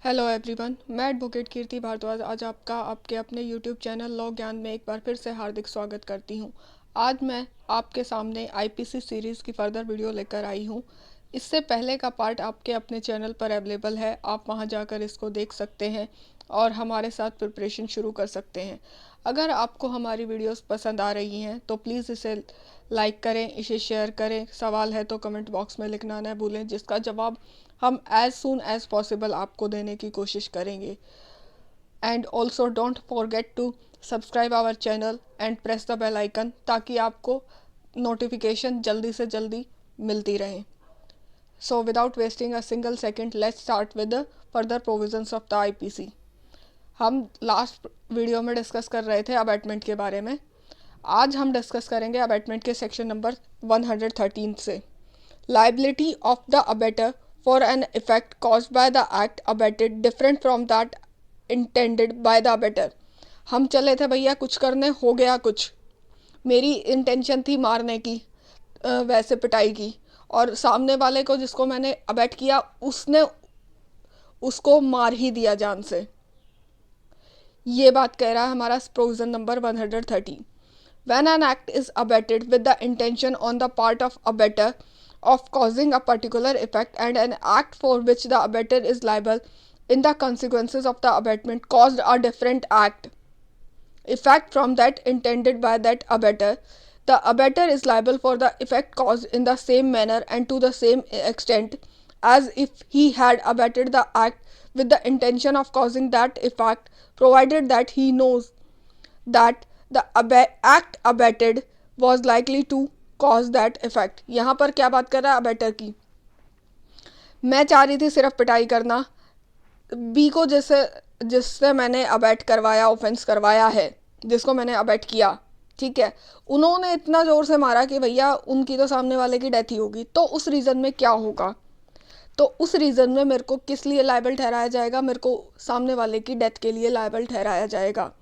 Hello everyone, मैं advocate कीर्ति भारद्वाज आज आपका आपके अपने यूट्यूब चैनल लॉ ज्ञान में एक बार फिर से हार्दिक स्वागत करती हूं। आज मैं आपके सामने आईपीसी सीरीज़ की फर्दर वीडियो लेकर आई हूं। इससे पहले का पार्ट आपके अपने चैनल पर अवेलेबल है, आप वहां जाकर इसको देख सकते हैं और हमारे साथ प्रिपरेशन शुरू कर सकते हैं। अगर आपको हमारी वीडियोस पसंद आ रही हैं तो प्लीज़ इसे लाइक करें, इसे शेयर करें। सवाल है तो कमेंट बॉक्स में लिखना न भूलें, जिसका जवाब हम एज सून एज पॉसिबल आपको देने की कोशिश करेंगे। And also don't forget to subscribe our channel and press the bell icon, ताकि आपको नोटिफिकेशन जल्दी से जल्दी मिलती रहे। So without wasting a single second, let's start with the further provisions of the IPC. हम लास्ट वीडियो में discuss कर रहे थे अबैटमेंट के बारे में। आज हम डिस्कस करेंगे अबैटमेंट के सेक्शन नंबर 113 से। Liability of the abettor for an effect caused by the act abetted different from that intended by the abettor। हम चले थे भैया कुछ करने, हो गया कुछ, मेरी इंटेंशन थी मारने की, वैसे पिटाई की, और सामने वाले को जिसको मैंने अबेट किया उसने उसको मार ही दिया जान से। ये बात कह रहा है हमारा provision number 130। When an act is abetted with the intention on the part of abettor of causing a particular effect, and an act for which the abettor is liable in the consequences of the abatement caused a different effect from that intended by that abettor, the abettor is liable for the effect caused in the same manner and to the same extent as if he had abetted the act with the intention of causing that effect, provided that he knows that the act abetted was likely to cause that effect। यहाँ पर क्या बात कर रहा है abettor की। मैं चाह रही थी सिर्फ पिटाई करना, बी को जिससे मैंने अबेट करवाया, ऑफेंस करवाया है, जिसको मैंने अबेट किया, ठीक है, उन्होंने इतना ज़ोर से मारा कि भैया उनकी तो सामने वाले की डेथ ही होगी। तो उस रीज़न में क्या होगा, तो उस रीज़न में मेरे को किस लिए लायबल ठहराया जाएगा, मेरे को सामने वाले की डेथ के लिए लायबल ठहराया जाएगा।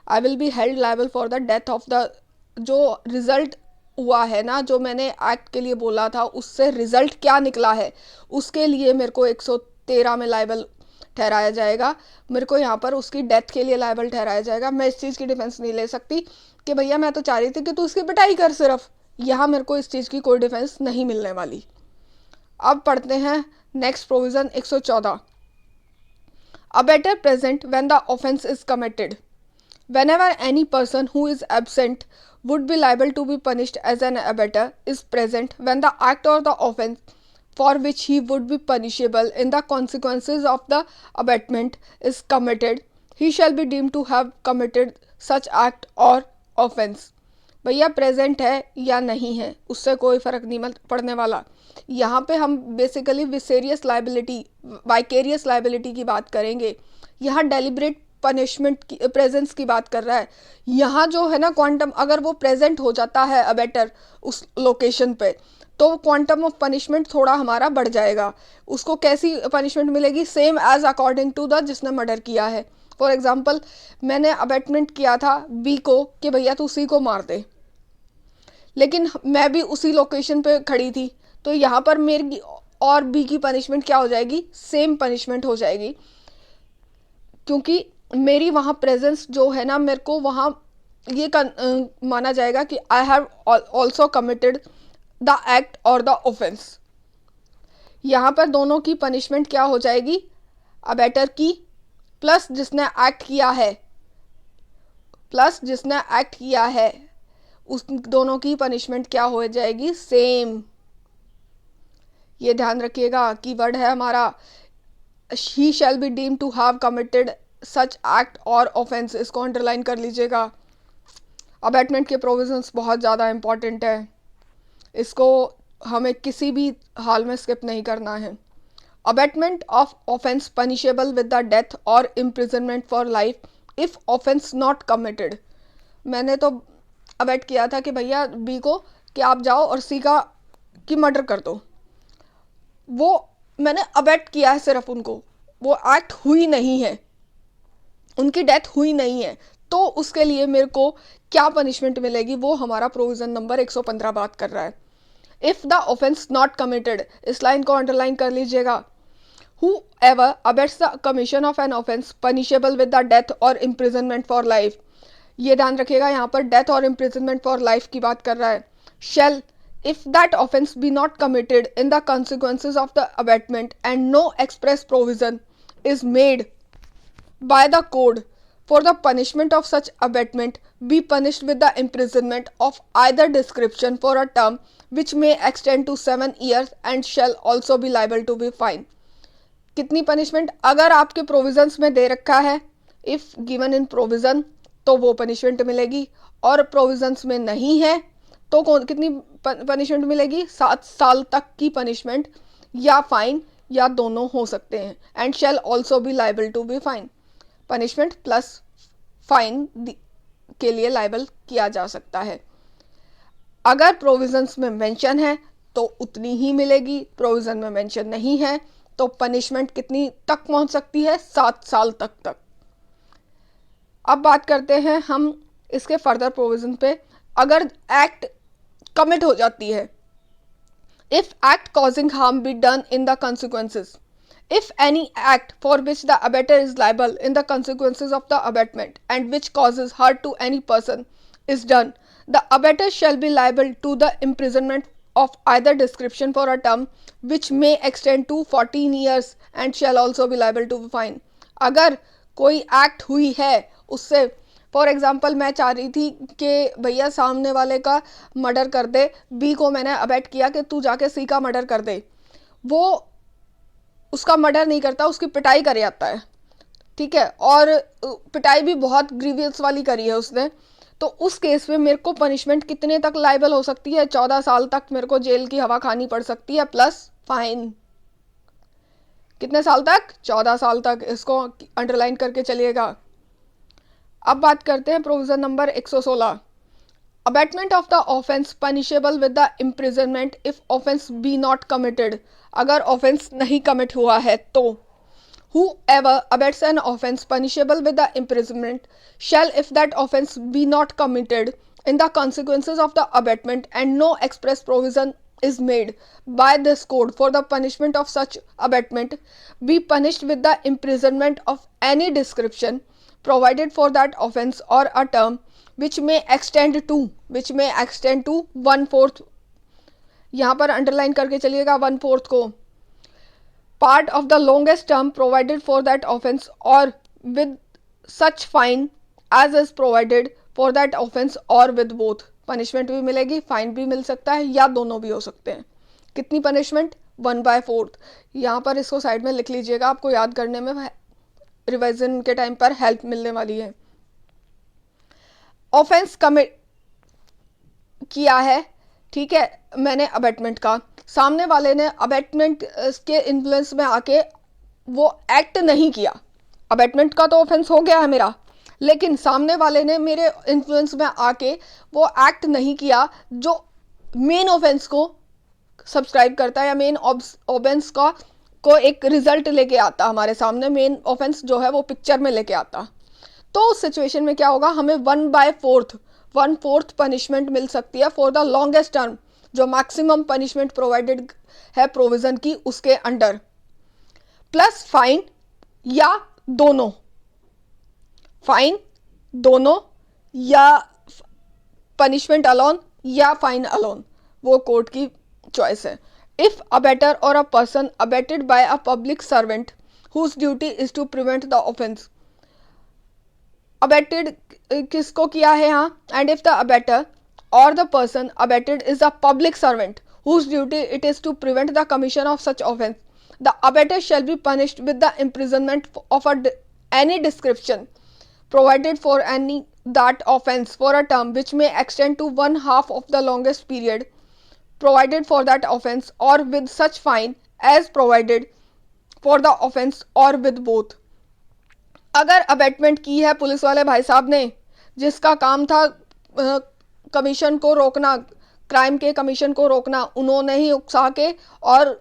I will be held liable for the death of the, जो रिज़ल्ट हुआ है ना, जो मैंने एक्ट के लिए बोला था उससे रिज़ल्ट क्या निकला है, उसके लिए मेरे को 113 में लायबल ठहराया जाएगा। मेरे को यहाँ पर उसकी डेथ के लिए लायबल ठहराया जाएगा। मैं इस चीज़ की डिफेंस नहीं ले सकती कि भैया मैं तो चाह रही थी कि तू उसकी पिटाई कर सिर्फ। यहाँ मेरे को इस चीज़ की कोई डिफेंस नहीं मिलने वाली। अब पढ़ते हैं next provision 114। Abettor present when the offence is committed. Whenever any person who is absent would be liable to be punished as an abettor is present when the act or the offence for which he would be punishable in the consequences of the abatement is committed, he shall be deemed to have committed such act or offence। भैया present है या नहीं है उससे कोई फ़र्क नहीं पड़ने वाला। यहाँ पे हम बेसिकली विसेरियस लाइबिलिटी, वाइकेरियस लाइबिलिटी की बात करेंगे। यहाँ डेलिब्रेट पनिशमेंट की प्रेजेंस की बात कर रहा है। यहाँ जो है ना क्वांटम, अगर वो प्रेजेंट हो जाता है अबेटर उस लोकेशन पे, तो क्वांटम ऑफ पनिशमेंट थोड़ा हमारा बढ़ जाएगा। उसको कैसी पनिशमेंट मिलेगी, same as according to the जिसने मर्डर किया है। फॉर एग्जाम्पल मैंने अबेटमेंट किया था बी को कि भैया तू उसी को मार दे, लेकिन मैं भी उसी लोकेशन पे खड़ी थी, तो यहाँ पर मेरी और बी की पनिशमेंट क्या हो जाएगी, सेम पनिशमेंट हो जाएगी, क्योंकि मेरी वहाँ प्रेजेंस जो है ना, मेरे को वहाँ ये माना जाएगा कि I have also committed the act और द ऑफेंस। यहाँ पर दोनों की पनिशमेंट क्या हो जाएगी, अबेटर की प्लस जिसने एक्ट किया है, प्लस जिसने एक्ट किया है, उस दोनों की पनिशमेंट क्या हो जाएगी, सेम। ये ध्यान रखिएगा, कीवर्ड है हमारा ही shall be deemed to have committed such act or offence. इसको अंडरलाइन कर लीजिएगा। अबेटमेंट के प्रोविजंस बहुत ज़्यादा इंपॉर्टेंट है, इसको हमें किसी भी हाल में स्किप नहीं करना है। Abetment of offence punishable with the death और imprisonment for life if offence not committed. मैंने तो अबेट किया था कि भैया बी को कि आप जाओ और सी की मर्डर कर दो, वो मैंने अबेट किया है सिर्फ उनको, वो एक्ट हुई नहीं है, उनकी डेथ हुई नहीं है, तो उसके लिए मेरे को क्या पनिशमेंट मिलेगी, वो हमारा प्रोविज़न नंबर 115 बात कर रहा है। If the offence not committed, इस लाइन को अंडरलाइन कर लीजिएगा। whoever abets the commission of an offense punishable with the death or imprisonment for life. ये ध्यान रखिएगा, यहाँ पर डेथ और imprisonment for life की बात कर रहा है. shall, if that offense be not committed in the consequences of the abatement and no express provision is made by the code for the punishment of such abatement, be punished with the imprisonment of either description for a term which may extend to 7 years and shall also be liable to be fined. कितनी punishment? अगर आपके provisions में दे रखा है if given in provision तो वो punishment मिलेगी, और प्रोविजंस में नहीं है तो कितनी पनिशमेंट मिलेगी? 7 साल तक की पनिशमेंट या फाइन या दोनों हो सकते हैं. And shall also be liable to be fine. Punishment plus fine के लिए लाइबल किया जा सकता है. अगर प्रोविजंस में मेंशन है तो उतनी ही मिलेगी, प्रोविजन में मेंशन नहीं है तो पनिशमेंट कितनी तक पहुंच सकती है? 7 साल तक. अब बात करते हैं हम इसके फर्दर प्रोविजन पे. अगर एक्ट कमिट हो जाती है, if act causing harm be done in the consequences, if any act for which the abater is liable in the consequences of the abatement and which causes hurt to any person is done, the abater shall be liable to the imprisonment of either description for a term which may extend to 14 years and shall also be liable to be fine. अगर कोई act हुई है उससे, for example मैं चाह रही थी कि भैया सामने वाले का मर्डर कर दे, बी को मैंने अबैट किया कि तू जाके सी का मर्डर कर दे, वो उसका मर्डर नहीं करता, उसकी पिटाई कर आता है, ठीक है, और पिटाई भी बहुत ग्रीवियस वाली करी है उसने, तो उस केस में मेरे को पनिशमेंट कितने तक लाइबल हो सकती है? 14 साल तक मेरे को जेल की हवा खानी पड़ सकती है प्लस फाइन. कितने साल तक? 14 साल तक. इसको अंडरलाइन करके चलिएगा. अब बात करते हैं provision number 116. Abetment of the offence punishable with the imprisonment if offence be not committed. अगर ऑफेंस नहीं कमिट हुआ है तो whoever abets an offense punishable with the imprisonment shall, if that offense be not committed in the consequences of the abatement and no express provision is made by this code for the punishment of such abatement, be punished with the imprisonment of any description provided for that offense or a term which may extend to 1/4. यहाँ पर underline करके चलिएगा 1/4 को. Part of the longest term provided for that offense or with such fine as is provided for that offense or with both. Punishment भी मिलेगी, fine भी मिल सकता है या दोनों भी हो सकते हैं. कितनी पनिशमेंट? 1/4. यहाँ पर इसको साइड में लिख लीजिएगा, आपको याद करने में रिवाइजन के टाइम पर हेल्प मिलने वाली है. ऑफेंस कमिट किया है, ठीक है, मैंने अबैटमेंट का, सामने वाले ने अबैटमेंट के इन्फ्लुएंस में आके वो एक्ट नहीं किया. अबैटमेंट का तो ऑफेंस हो गया है मेरा, लेकिन सामने वाले ने मेरे इन्फ्लुएंस में आके वो एक्ट नहीं किया जो मेन ऑफेंस को सब्सक्राइब करता है या मेन ऑफेंस को एक रिजल्ट लेके आता हमारे सामने, मेन ऑफेंस जो है वो पिक्चर में लेके आता. तो उस सिचुएशन में क्या होगा? हमें 1/4 पनिशमेंट मिल सकती है फॉर द लॉन्गेस्ट टर्म, जो मैक्सिमम पनिशमेंट प्रोवाइडेड है प्रोविजन की उसके अंडर, प्लस फाइन या दोनों. फाइन दोनों या पनिशमेंट अलोन या फाइन अलोन, वो कोर्ट की चॉइस है. If abettor or a person abetted by a public servant whose duty is to prevent the offence. Abetted किसको किया है यहाँ? And if the abettor or the person abetted is a public servant whose duty it is to prevent the commission of such offence, the abetter shall be punished with the imprisonment of any description provided for any that offence for a term which may extend to 1/2 of the longest period provided for that offence, or with such fine as provided for the offence or with both. अगर abatement की है police वाले भाई साहब ने, जिसका काम था कमीशन को रोकना, क्राइम के कमीशन को रोकना, उन्होंने ही उकसा के और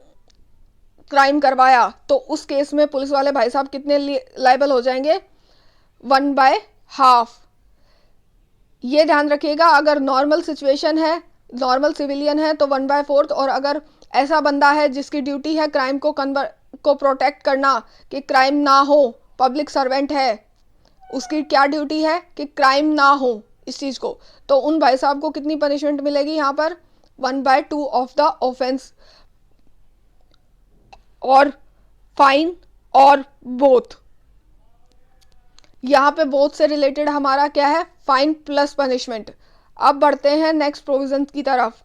क्राइम करवाया, तो उस केस में पुलिस वाले भाई साहब कितने लाइबल हो जाएंगे? 1/2. ये ध्यान रखिएगा. अगर नॉर्मल सिचुएशन है, नॉर्मल सिविलियन है तो 1/4, और अगर ऐसा बंदा है जिसकी ड्यूटी है क्राइम को को प्रोटेक्ट करना कि क्राइम ना हो, पब्लिक सर्वेंट है, उसकी क्या ड्यूटी है कि क्राइम ना हो इस चीज़ को। तो उन भाई साहब को कितनी पनिशमेंट मिलेगी यहाँ पर? 1/2 ऑफ द ऑफेंस और फाइन और बोथ। यहाँ पे बोथ से रिलेटेड हमारा क्या है? Fine plus punishment. अब बढ़ते हैं नेक्स्ट प्रोविजन की तरफ।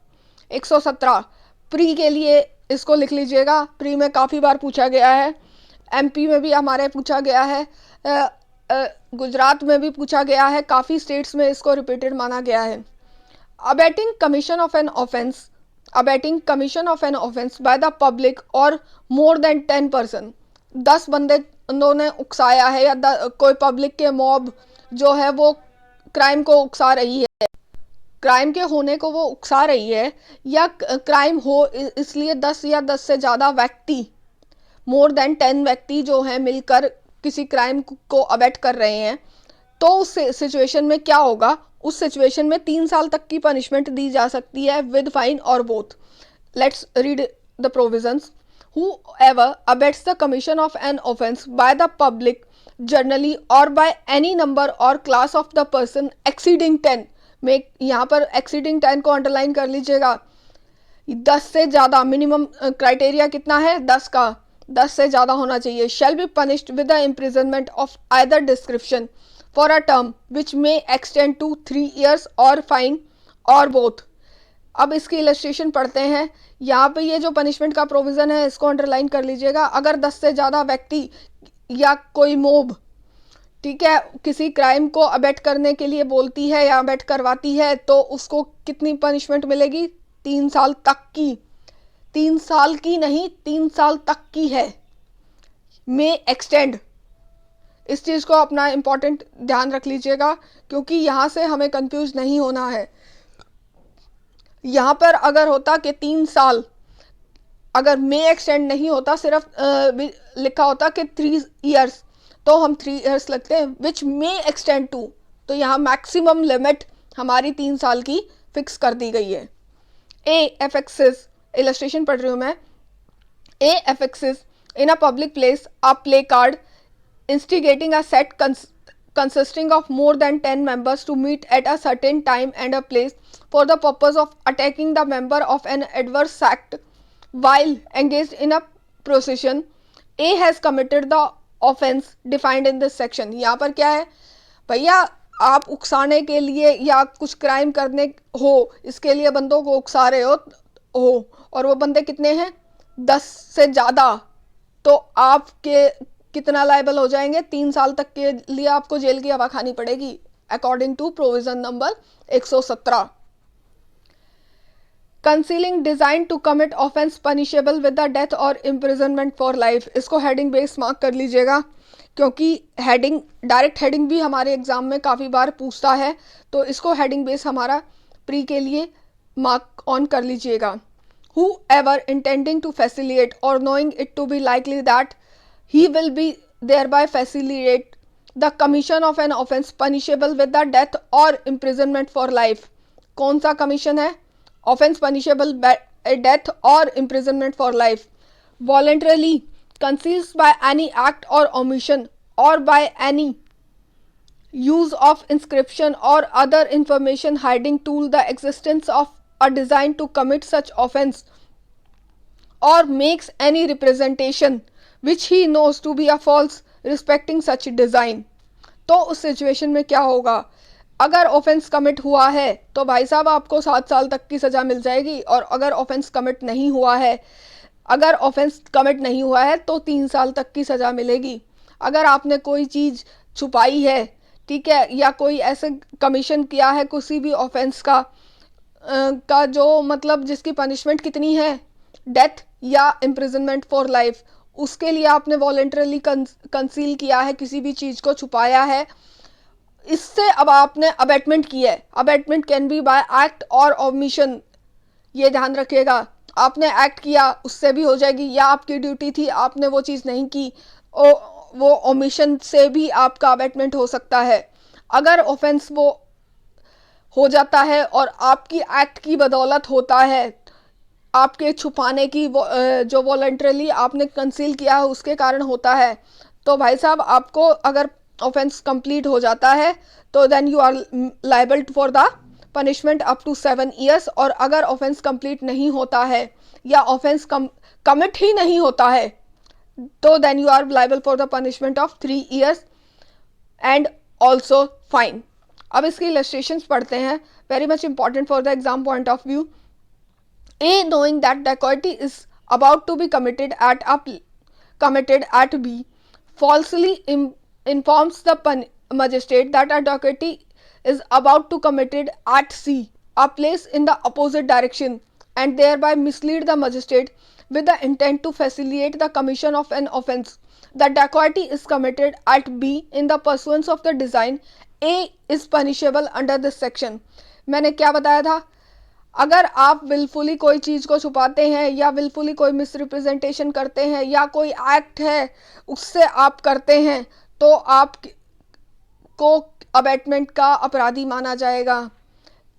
117 प्री के लिए इसको लिख लीजिएगा, प्री में काफ़ी बार पूछा गया है, एमपी में भी हमारे पूछा गया है, गुजरात में भी पूछा गया है, काफ़ी स्टेट्स में इसको रिपीटेड माना गया है। Abetting commission of an offence, abetting commission of an offence by the public और मोर देन 10 पर्सन, 10 बंदों ने उकसाया है या कोई पब्लिक के मॉब जो है वो क्राइम को उकसा रही है, क्राइम के होने को वो उकसा रही है, या क्राइम हो इसलिए 10 या 10 से ज़्यादा व्यक्ति, मोर देन 10 व्यक्ति जो हैं मिलकर किसी क्राइम को अबेट कर रहे हैं, तो उस सिचुएशन में क्या होगा? उस सिचुएशन में 3 साल तक की पनिशमेंट दी जा सकती है विद फाइन और both. Let's read the provisions. Whoever abets the commission of an offense by the public generally or by any number or class of the person exceeding 10, में यहाँ पर exceeding 10 को अंडरलाइन कर लीजिएगा, 10 से ज़्यादा, मिनिमम क्राइटेरिया कितना है? 10 का, 10 से ज़्यादा होना चाहिए। shall be punished with the imprisonment of either description for a term which may extend to 3 years or fine or both। अब इसकी इलस्ट्रेशन पढ़ते हैं। यहाँ पे ये जो पनिशमेंट का प्रोविज़न है इसको अंडरलाइन कर लीजिएगा। अगर 10 से ज़्यादा व्यक्ति या कोई मोब, ठीक है, किसी क्राइम को अबेट करने के लिए बोलती है या अबेट करवाती है, तो उसको कितनी पनिशमेंट मिलेगी? 3 साल तक की। 3 साल की नहीं, 3 साल तक की है, में एक्सटेंड। इस चीज़ को अपना इम्पॉर्टेंट ध्यान रख लीजिएगा, क्योंकि यहाँ से हमें कंफ्यूज नहीं होना है। यहाँ पर अगर होता कि 3 साल, अगर मे एक्सटेंड नहीं होता, सिर्फ लिखा होता कि 3 इयर्स, तो हम 3 इयर्स लगते हैं, विच मे एक्सटेंड टू, तो यहाँ मैक्सिमम लिमिट हमारी 3 साल की फिक्स कर दी गई है। ए एफेक्सेस, इलस्ट्रेशन पढ़ रही हूँ मैं। A affixes in a public place a placard instigating a set consisting of more than 10 members to meet at a certain time and a place for the purpose of attacking the member of an adverse act while engaged in a procession, A has committed the offense defined in this section। यहाँ पर क्या है भैया? आप उकसाने के लिए या कुछ क्राइम करने हो, इसके लिए बंदों को उकसा रहे हो और वो बंदे कितने हैं? 10 से ज़्यादा, तो आपके कितना लायबल हो जाएंगे? 3 साल तक के लिए आपको जेल की हवा खानी पड़ेगी, according to provision number 117। Concealing design to commit offence punishable with the death और इम्प्रिजनमेंट फॉर लाइफ, इसको हेडिंग बेस मार्क कर लीजिएगा, क्योंकि हेडिंग, डायरेक्ट हेडिंग भी हमारे एग्जाम में काफ़ी बार पूछता है, तो इसको हेडिंग बेस हमारा प्री के लिए मार्क ऑन कर लीजिएगा। Whoever intending to facilitate or knowing it to be likely that he will be thereby facilitate the commission of an offence punishable with the death or imprisonment for life। कौन सा commission है? Offence punishable bye death और imprisonment for life। voluntarily conceals by any act or omission or by any use of inscription or other information hiding to the existence of a design to commit such offence or makes any representation which he knows to be a false respecting such design। तो उस situation में क्या होगा? अगर offence commit हुआ है तो भाई साहब आपको 7 साल तक की सज़ा मिल जाएगी, और अगर ऑफेंस कमिट नहीं हुआ है, अगर ऑफेंस कमिट नहीं हुआ है तो 3 साल तक की सज़ा मिलेगी। अगर आपने कोई चीज़ छुपाई है, ठीक है, या कोई ऐसे कमीशन किया है किसी भी ऑफेंस का जो मतलब जिसकी पनिशमेंट कितनी है? डेथ या इम्प्रिजनमेंट फॉर लाइफ, उसके लिए आपने वॉलेंटरली कंसील किया है, किसी भी चीज़ को छुपाया है, इससे अब आपने अबेटमेंट किया है। Abetment can be by act और ओमिशन, ये ध्यान रखिएगा। आपने एक्ट किया उससे भी हो जाएगी, या आपकी ड्यूटी थी आपने वो चीज़ नहीं की, वो ओमिशन से भी आपका अबेटमेंट हो सकता है। अगर ऑफेंस वो हो जाता है और आपकी एक्ट की बदौलत होता है, आपके छुपाने की जो वॉलंटरली आपने कंसील किया है उसके कारण होता है। तो भाई साहब आपको अगर ऑफेंस कंप्लीट हो जाता है तो then you are liable for the punishment up to 7 years। और अगर ऑफेंस कंप्लीट नहीं होता है या ऑफेंस कमिट ही नहीं होता है तो then you are liable for the punishment of 3 years and also fine. अब इसकी इलस्ट्रेशंस पढ़ते हैं, very much important for the exam point of view. A, knowing that dacoity is about to be committed at B, falsely informs the magistrate that a dacoity is about to committed at C, a place in the opposite direction, and thereby mislead the magistrate with the intent to facilitate the commission of an offence. The dacoity is committed at B in the pursuance of the design. A is punishable under this section। मैंने क्या बताया था, अगर आप wilfully कोई चीज़ को छुपाते हैं या विलफुली कोई मिसरिप्रेजेंटेशन करते हैं या कोई एक्ट है उससे आप करते हैं तो आप को अबेटमेंट का अपराधी माना जाएगा।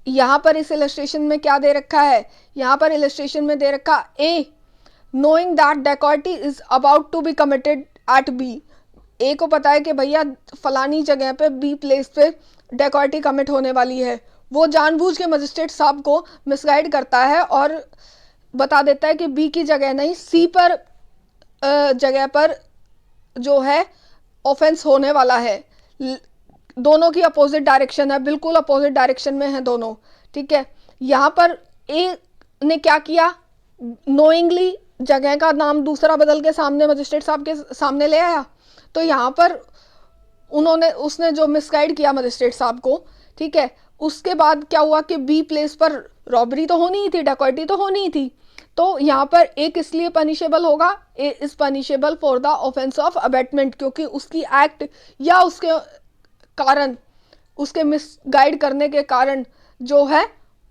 यहाँ पर इस इलस्ट्रेशन में क्या दे रखा है, यहाँ पर इलस्ट्रेशन में दे रखा A, knowing that dacoity is about to be committed at B. A को पता है कि भैया फलानी जगह पे बी प्लेस पे डेकॉर्टी कमिट होने वाली है, वो जानबूझ के मजिस्ट्रेट साहब को मिसगाइड करता है और बता देता है कि बी की जगह नहीं सी पर जगह पर जो है ऑफेंस होने वाला है। दोनों की अपोजिट डायरेक्शन है, बिल्कुल अपोजिट डायरेक्शन में है दोनों, ठीक है। यहाँ पर ए ने क्या किया, नोइंगली जगह का नाम दूसरा बदल के सामने मजिस्ट्रेट साहब के सामने ले आया। तो यहाँ पर उसने जो मिसगाइड किया मजिस्ट्रेट साहब को, ठीक है, उसके बाद क्या हुआ कि बी प्लेस पर रॉबरी तो होनी ही थी, डकैती तो होनी ही थी। तो यहाँ पर ए किस लिए पनिशेबल होगा, A is punishable for the offence of abetment, क्योंकि उसकी एक्ट या उसके कारण, उसके मिसगाइड करने के कारण जो है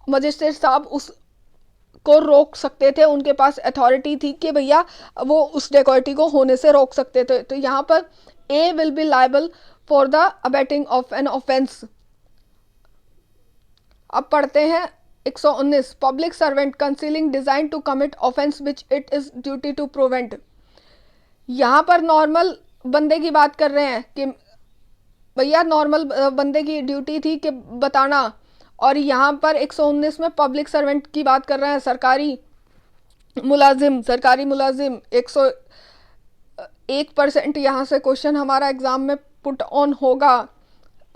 मजिस्ट्रेट साहब उस को रोक सकते थे, उनके पास अथॉरिटी थी कि भैया वो उस डेकॉर्टी को होने से रोक सकते थे। तो यहाँ पर A will be liable for the abetting of an offence. अब पढ़ते हैं 119, public servant concealing design to commit offence which it is duty to prevent. यहाँ पर नॉर्मल बंदे की बात कर रहे हैं कि भैया नॉर्मल बंदे की ड्यूटी थी कि बताना, और यहाँ पर 119 में पब्लिक सर्वेंट की बात कर रहे हैं, सरकारी मुलाजिम। 101% यहाँ से क्वेश्चन हमारा एग्जाम में पुट ऑन होगा।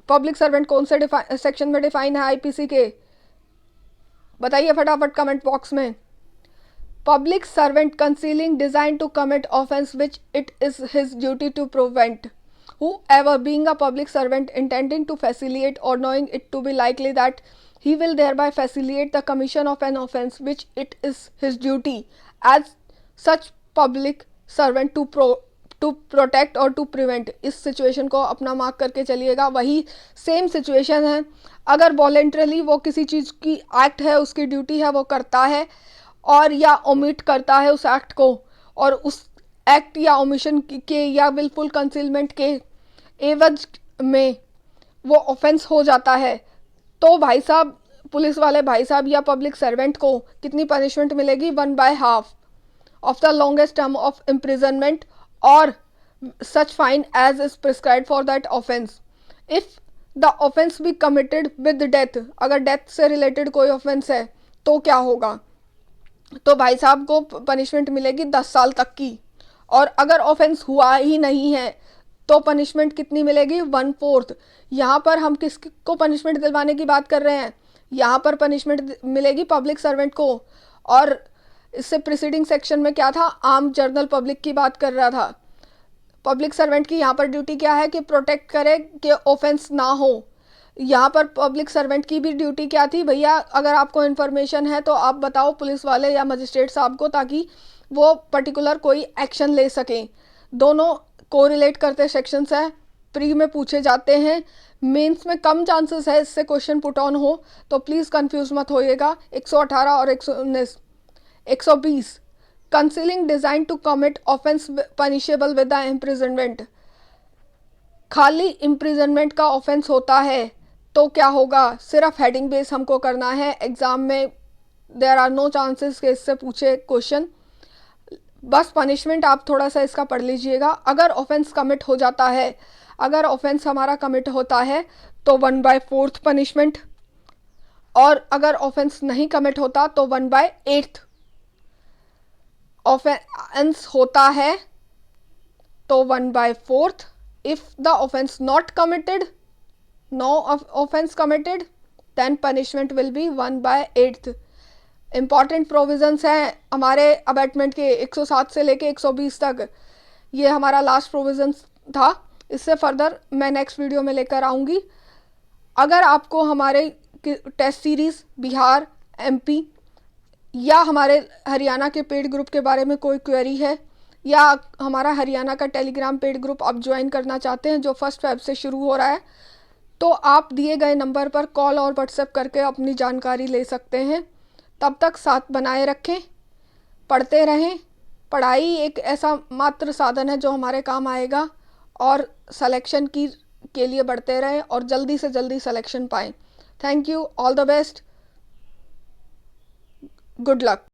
पब्लिक सर्वेंट कौन से सेक्शन में डिफाइन है आईपीसी के, बताइए फटाफट कमेंट बॉक्स में। Public servant concealing design to commit offence which it is his duty to prevent, whoever being a public servant intending to facilitate or knowing it to be likely that he will thereby facilitate the commission of an offence which it is his duty as such public servant to protect or to prevent। इस situation को अपना mark करके चलिएगा। वही same situation है, अगर voluntarily वो किसी चीज़ की एक्ट है, उसकी ड्यूटी है, वो करता है और या ओमिट करता है उस एक्ट को, और उस एक्ट या ओमिशन के या बिल्कुल कंसीलमेंट के एवज में वो ऑफेंस हो जाता है, तो भाई साहब पुलिस वाले भाई साहब या पब्लिक सर्वेंट को कितनी पनिशमेंट मिलेगी, 1/2 of the longest term of imprisonment or such fine as is prescribed for that offence. If the offence be committed with death, अगर डेथ से रिलेटेड कोई ऑफेंस है तो क्या होगा, तो भाई साहब को पनिशमेंट मिलेगी 10 साल तक की। और अगर ऑफेंस हुआ ही नहीं है तो पनिशमेंट कितनी मिलेगी, 1/4। यहाँ पर हम किसको पनिशमेंट दिलवाने की बात कर रहे हैं, यहाँ पर पनिशमेंट मिलेगी पब्लिक सर्वेंट को। और इससे प्रीसीडिंग सेक्शन में क्या था, आम जनरल पब्लिक की बात कर रहा था। पब्लिक सर्वेंट की यहाँ पर ड्यूटी क्या है कि प्रोटेक्ट करे कि ऑफेंस ना हो। यहाँ पर पब्लिक सर्वेंट की भी ड्यूटी क्या थी, भैया अगर आपको इन्फॉर्मेशन है तो आप बताओ पुलिस वाले या मजिस्ट्रेट साहब को, ताकि वो पर्टिकुलर कोई एक्शन ले सकें। दोनों कोरिलेट करते सेक्शंस हैं, प्री में पूछे जाते हैं, मेंस में कम चांसेस है इससे क्वेश्चन पुट ऑन हो, तो प्लीज़ कंफ्यूज मत होइएगा। 118 और 119। 120, concealing design to commit offence punishable with the imprisonment. खाली इम्प्रिजनमेंट का ऑफेंस होता है तो क्या होगा, सिर्फ हेडिंग बेस हमको करना है, एग्जाम में देयर आर नो चांसेस कि इससे पूछे क्वेश्चन। बस पनिशमेंट आप थोड़ा सा इसका पढ़ लीजिएगा। अगर ऑफेंस कमिट हो जाता है, अगर ऑफेंस हमारा कमिट होता है तो 1/4 पनिशमेंट, और अगर ऑफेंस नहीं कमिट होता तो 1/8 ऑफेंस होता है तो 1/4। If the offence not committed, no offence committed, then punishment will be 1/8। Important provisions हैं हमारे अबैटमेंट के 107 से लेके 120 तक। ये हमारा लास्ट प्रोविजन था। इससे फर्दर मैं नेक्स्ट वीडियो में लेकर आऊँगी। अगर आपको हमारे टेस्ट सीरीज़ बिहार, एमपी या हमारे हरियाणा के पेड ग्रुप के बारे में कोई क्वेरी है, या हमारा हरियाणा का टेलीग्राम पेड ग्रुप आप ज्वाइन करना चाहते हैं जो 1 फ़रवरी से शुरू हो रहा है, तो आप दिए गए नंबर पर कॉल और व्हाट्सएप करके अपनी जानकारी ले सकते हैं। तब तक साथ बनाए रखें, पढ़ते रहें। पढ़ाई एक ऐसा मात्र साधन है जो हमारे काम आएगा, और सिलेक्शन के लिए बढ़ते रहें और जल्दी से जल्दी सिलेक्शन पाएँ। Thank you, all the best, good luck.